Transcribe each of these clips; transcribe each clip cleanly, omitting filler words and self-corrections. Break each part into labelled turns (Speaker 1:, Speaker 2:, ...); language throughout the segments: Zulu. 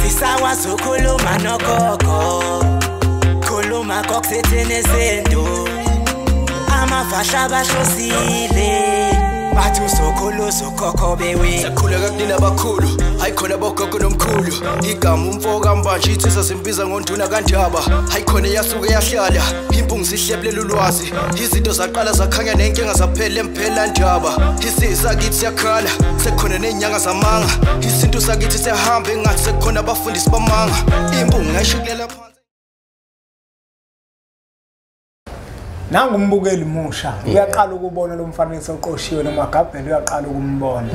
Speaker 1: ngifisa wazi ukhuluma nogogo khuluma kokusethene sento amafasha abashosile bathi usokhuluzo khokho bewe
Speaker 2: sakhuleka kunina bakhulu hayikhona bogogo nomkhulu igama umfoka mbanje ithi sasimbiza ngonduna kanjaba hayikhona yasuke yahlala impungu sihlephlela ulwazi izinto zaqala zakhanya nenkinga zaphela emphela njaba isisa kithi siyakhala sekukhona nenyanga zamanga izinto sakithi siyahamba engathi sekukhona abafundisi bamanga impungu ngayishukela phansi.
Speaker 3: Nangu umbukeli musha uyaqala ukubona lo mfanekiso oqoshiwe nomagabhela uyaqala ukumbona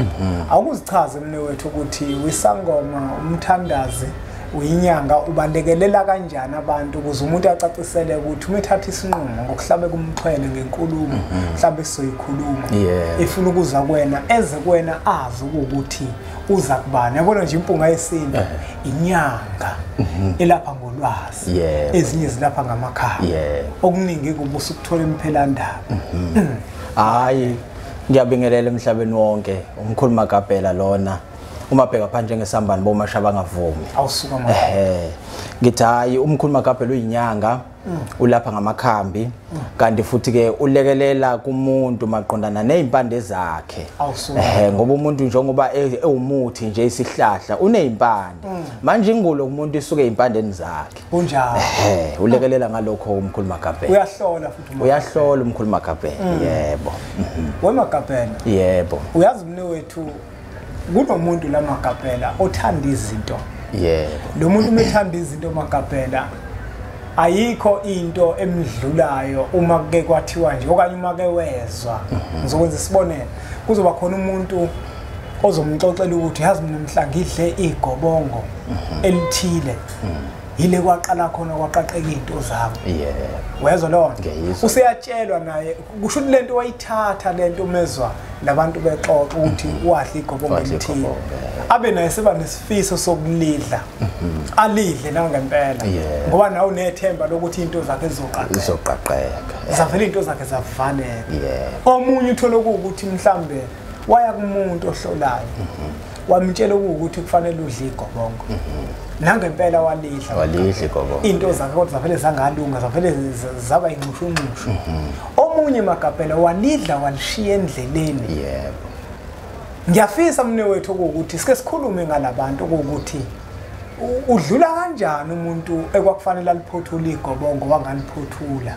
Speaker 3: akuzichaze mne wethu ukuthi wisangoma umthandazi uyinyanga ubalekelela kanjani abantu ukuze umuntu acacisele ukuthi umethatha isinqumo ngokuhlabe kumxhwele ngenkulumo mhlambe sizoyikhuluma ifuna ukuza kwena eze kwena azi ukuthi uza kubani yabona nje impunga yesinto inyanga elapha ngolwazi ezinye zilapha ngamakhaya okuningi kubusa ukuthola imphelandaba
Speaker 4: hayi ngiyabingelela emhlabeni wonke umkhulu magabhela lona uma bheka phansi ngesambani bomasha bangavumi
Speaker 3: awusuka manje
Speaker 4: ngithi hayi umkhulu magabhela uyinyanga ulapha ngamakhambi kanti futhi ke ulekelela kumuntu maqondana nezimpande zakhe ngoba umuntu njengoba ewumuthi nje isihlahla unezimpande manje ingulo kumuntu isuke ezimpandeni zakhe
Speaker 3: kunjalo
Speaker 4: ulekelela ngalokho umkhulu magabhela
Speaker 3: uyahlola futhi
Speaker 4: uyahlola umkhulu magabhela yebo
Speaker 3: wemagabhela
Speaker 4: yebo
Speaker 3: uyazi mne wethu kunomuntu lamagabhela othanda izinto lo muntu umethanda izinto magabhela ayikho into emidlulayo uma ke kwathiwa nje okanye uma ke wezwa ngizokwenza isibonelo kuzoba khona umuntu ozomxoxela ukuthi yazi mina mhla ngidle igobongo elithile yile kwaqala khona kwaqaqeka into zami wezwa lo useyatshelwa naye kusho ukuthi lento wayithatha lento umezwa labantu bexoxa ukuthi wadla igobongo elithile abe naye seba nesifiso sokulidla alidle nangempela ngoba nawe unethemba lokuthi into zakhe zizoqaqeka zavela into zakhe zavaleka omunye uthola ukuthi mhlambe waya kumuntu ohlolayo wamtshela ukuthi kufanele udle igobongo nangempela walidla
Speaker 4: igobongo
Speaker 3: into zakhe kodwa zavele zangalunga zavele zaba inxushunxushu omunye magabhela walidla walishiya endleleni ngiyafisa mne wethu ukuthi sike sikhulume ngalabantu ukuthi udlula kanjani umuntu ekwakufanele aliphothula igobongo wangaliphothula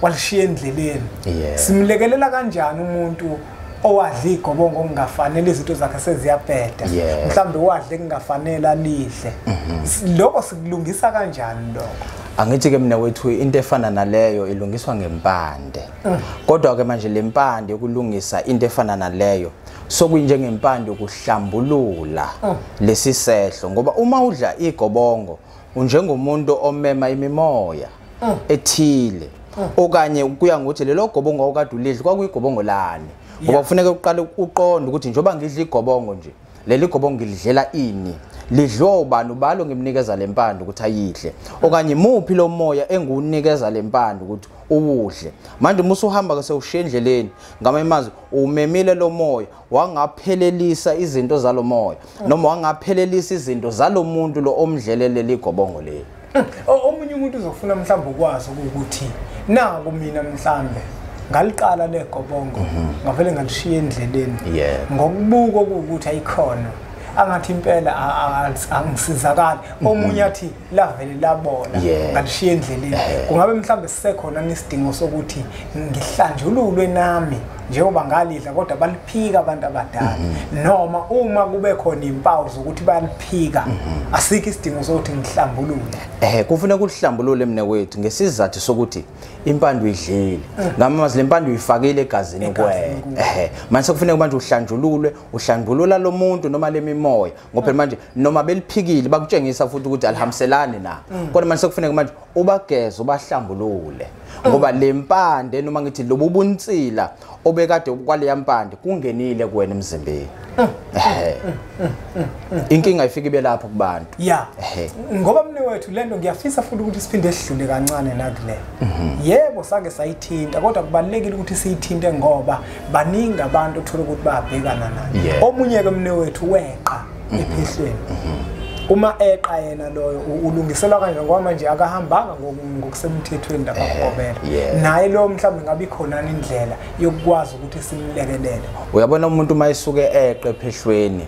Speaker 3: walishiya endleleni simlekelela kanjani umuntu owadla igobongo kungafanele izinto zakhe seziyabheda mhlambe wadle kungafanele alidle lokho sikulungisa kanjani lokho
Speaker 4: angithi ke mina wethu into efana naleyo ilungiswa ngempande kodwa ke manje lempande yokulungisa into efana naleyo sokuyinjengempande ukuhlambulula lesisehlo ngoba uma udla igobongo unjengomuntu omema imimoya ethile okanye kuya ngokuthi lelo gobongo okade ulidla kwakuyigobongo lani ngoba kufanele uqale uqonde ukuthi njoba ngidla igobongo nje leli gobongo ngilidlela ini lidlo ubani ubalo ngimnikeza lempande ukuthi ayidle okanye muphi lo moya engunikeza lempande ukuthi uwudle manje musuhamba ke sewushiya endleleni ngamamazi umemile lo moya wangaphelelisa izinto zalo moya noma wangaphelelisa izinto zalo muntu lo omdlelele ligobongo leli
Speaker 3: omunye umuntu uzofuna mhlawumbe ukwazi ukuthi nangu mina mhlambe ngaliqala legobongo ngavele ngalishiya endleleni ngokubuka ukuthi ayikhona angathi impela angisizakala omunye athi lavele labona ngalishiya endleleni kungabe mhlambe sisekhona nesidingo sokuthi ngihlanjululwe nami njengoba ngalidla kodwa baliphika abantu abadala noma uma kube khona impawu zokuthi baliphika asikho isidingo sokuthi ngihlambulule
Speaker 4: kufanele ukuhlambulule mne wethu ngesizathu sokuthi impande uyidlile ngamazi lempande uyifakile egazini kwena manje kufanele manje uhlanjulula lo muntu noma lemimoya ngoba manje noma beliphikile bakutshengisa futhi ukuthi alihamselane na kodwa manje kufanele manje ubageze ubahlambulule ngoba lempande noma ngithi lobubunsila obekade kwale yampande kungenile kuwena emzimbeni inkinga ifika ibe lapho kubantu
Speaker 3: ngoba mne wethu lento ngiyafisa futhi ukuthi siphinde sidlule kancane nakule yebo sake sayithinta kodwa kubalekile ukuthi siyithinte ngoba baningi abantu othola ukuthi bayabhekana nayo omunye ke mne wethu weqa ephehlweni uma eqa yena loyo ulungiselwa kanje ngoba manje akahambanga ngokusemthethweni labagobela naye lo mhlawumbe ngabe ikhona indlela yokwazi ukuthi simlekelele.
Speaker 4: Uyabona umuntu mayisuke eqe ephehlweni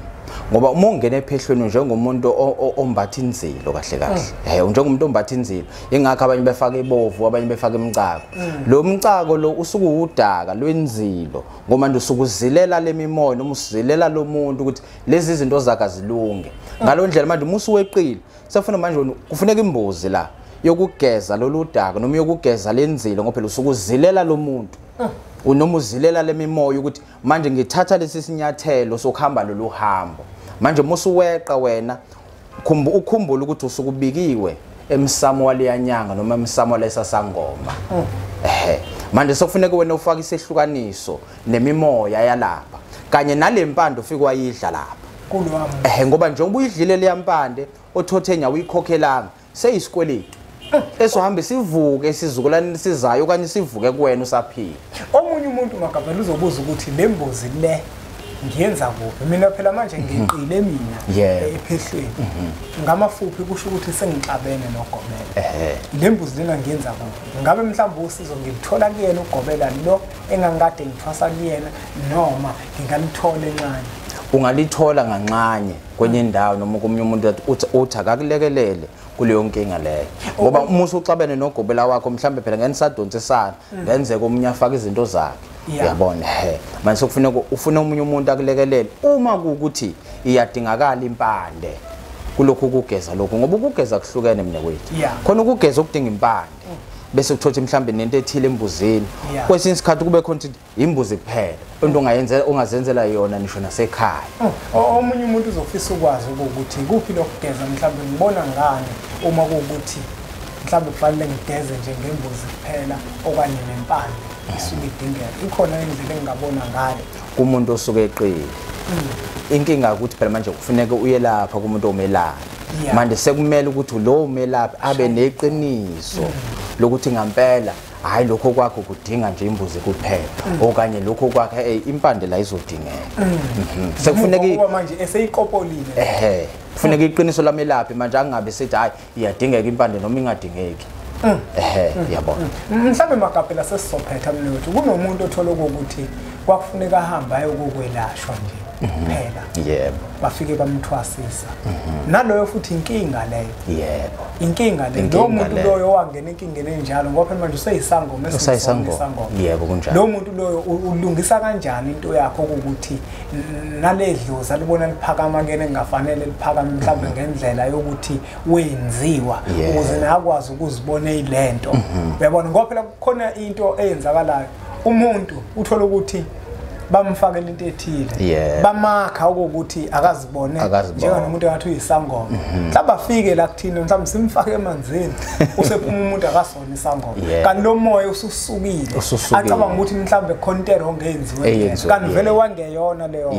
Speaker 4: ngoba uma ungena ephehlweni njengomuntu ombatha inzilo kahle kahle njengomuntu ombatha inzilo ingakho abanye befaka ibovu abanye befaka imicako lo mcako lo usuke udaka lwenzilo ngoba nje usukuzilela lemimoya noma usizilela lo muntu ukuthi lezi izinto zakhe zilunge ngalo ndlela manje musu weqile sefuna manje kufuneka imbuzi la yokugeza lo ludaka noma yokugeza lenzilo ngoba phela usukuzilela lo muntu unoma uzilela lemimoya ukuthi manje ngithatha lesi sinyathelo sokuhamba lolu hambo manje musuweqa wena ukhumbula ukuthi usukubikiwe emsamo waleyanyanga noma emsamo walesasangoma manje sokufuneka wena ufake isehlukaniso nemimoya yalapha kanye nalempande ufike wayidla lapha
Speaker 3: kulwami
Speaker 4: ngoba njengoba uyidlile leyampande othothe nyawo uyikhokhelanga seyisikweletu esohambe sivuke isizukulwane sizayo okanye sivuke kuwena usaphila.
Speaker 3: Omunye umuntu makabela uzobuza ukuthi lembuzi le ngiyenza kuphi mina phela manje ngiqile mina ephehlweni ngamafuphi kusho ukuthi sengixabene nogobela lembuzi lena ngiyenza kuphi ngabe mhlawumbe usizo ngilithola kuyena ugobela lo engangikade ngithwasa kuyena noma ngingalithola encane.
Speaker 4: Ungalithola nganxanye kwenye indawo noma komunye umuntu uthi akakulekelele kuleyo nkinga leyo ngoba uma usuxabene nogobela wakho mhlambe phela ngenisadonsisana ngenzeka omunye afaka izinto zakhe uyabona manje sokufuneka ufuna omunye umuntu akulekelele uma kuukuthi iyadingakala impande kulokho ukugeza lokho ngoba ukugeza kuhlukene mina kwethu khona ukugeza okudinga impande bese uthothi mhlambe nento ethile embuzini kwesinye isikhathi kube khona imbuzi kuphela into ongazenzela yona nisho nasekhaya.
Speaker 3: Omunye umuntu uzofisa ukwazi ukuthi kuphi lokugeza mhlambe ngibona ngani uma kuukuthi mhlambe kufanele ngigeze nje ngembuzi kuphela okanye nempande isuke idingeka ikhona indlela engingabona ngayo
Speaker 4: kumuntu osuke eqile inkinga ukuthi phela manje kufuneka uye lapha kumuntu omelaphi manje sekumele ukuthi lo umelaphi abe neqiniso lokuthi ngempela hayi lokho kwakho kudinga nje imbuzi kuphela okanye lokho kwakhe impande la izodingeka sekufuneka
Speaker 3: ngoba manje eseyiqopolile
Speaker 4: kufuneka iqiniso lamelaphi manje angabe sethi hayi iyadingeka impande noma ingadingeki yabona
Speaker 3: mhlambe makapela sesizophetha mina wethu kunomuntu othola ukuthi kwakufuneka ahambe ayokukwelashwa nje phela bafike bamthwasisa naloyo futhi inkinga leyo inkinga leyo lo muntu loyo wangena inkingeni enjalo ngoba phela manje useyisangoma kunjalo lo muntu loyo ulungisa kanjani into yakho ukuthi naledlozi libona liphakama kene kungafanele liphakame mhlawumbe ngendlela yokuthi wenziwa ukuze nakwazi ukuzibona ilento uyabona ngoba phela kukhona into eyenzakalayo umuntu uthola ukuthi bamfakela into ethile bamakha ukuthi akazibone njengomuntu engathi uyisangoma mhlawumbe afike la kuthina mhlawumbe simfake emanzini usephuma umuntu akasona isangoma kanti lo moya ususukile acabanga ukuthi mhlawumbe contero ongenziwe kanti vele wangeyona leyo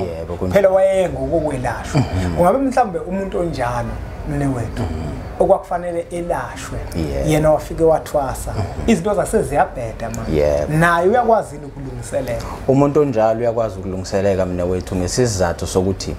Speaker 3: phela wayenga ukukwelashwa ungabe mhlawumbe umuntu onjalo mne wethu okwakufanele elashwe yena wafike wathwasa izinto zaseziyabheda manje naye uyakwazi ukulungiselela
Speaker 4: umuntu onjalo uyakwazi ukulungiseleka mina wethu ngesizathu sokuthi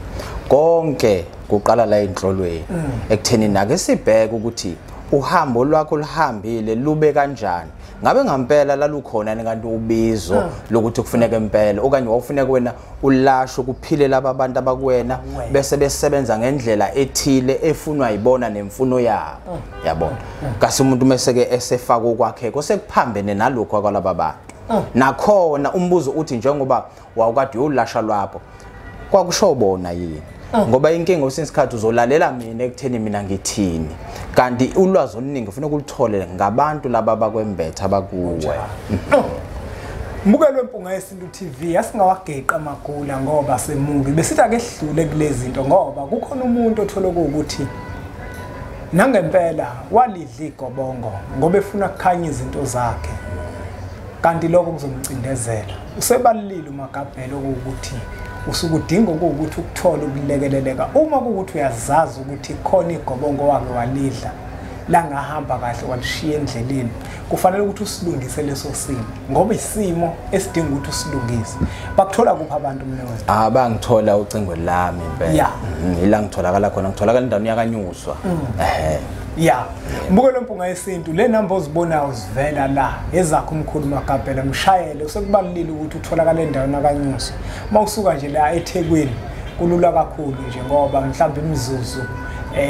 Speaker 4: konke kuqala la enhlolweni ekutheni nake sibheke ukuthi uhambo lwakho luhambile lube kanjani ngabe ngempela lalukhona kanti ubizo lokuthi kufuneka impela okanye wawufuneka wena ulasho kuphile laba abantu abakwena bese besebenza ngendlela ethile efunwa yibona nemfuno yabo yabona kasi umuntu meseke esefaka okwakhe kosekuphambene nalokho akwalaba bantu nakhona umbuzo uthi njengoba wawukade uyolasha lwapho kwakusho bona yini ngoba inkinga usinsikhathi uzolalela mina ekutheni mina ngithini kanti ulwazi oluningi ufuna ukulithole ngabantu laba bakwembetha abakuwe
Speaker 3: Mbukelwe Mpunga yeSintu TV asingawageqa amagula ngoba semuvi besithi ake sidlule kulezi zinto ngoba kukhona umuntu othola ukuthi nangempela walidla igobongo ngoba efuna ukukhanya izinto zakhe kanti lokho kuzomcindezela usebalile uMagabhela ukuthi usukudinga ukuthi ukuthola ukulekeleleka uma kuukuthi uyazazi ukuthi khona igobongo wakhe walidla la ngahamba kahle walishiya endleleni kufanele ukuthi usilungise leso simo ngoba isimo esidinga ukuthi usilungise bakuthola kuphi abantu mnewethu
Speaker 4: bangithola ucingo lami impela ila ngitholakala khona ngitholakala endaweni yakanyuswa
Speaker 3: mbuke lo mpunga yesintu le number ozibonayo zivela la ezakho umkhulu Magabhela mshayele sekubalulile ukuthi utholakala endaweni yakanyuswa mawusuka nje la eThekwini kulula kakhulu nje ngoba mhlawumbe imizuzu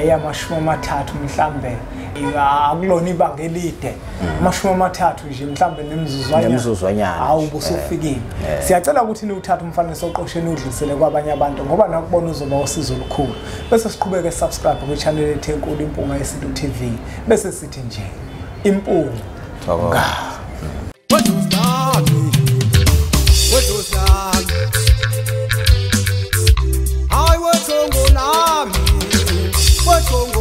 Speaker 3: yamashumi amathathu mhlawumbe akulona ibanga elide amashumi amathathu nje mhlawumbe nemizuzwanyana awubusufikile siyacela ukuthi niwuthathe umfanekiso oqosheni udlulisele kwabanye abantu ngoba nakubona uzoba usizo olukhulu bese siqhubeke subscribe ku channel yethu enkulu Impunga Yesintu TV bese sithi nje impunga
Speaker 2: I was on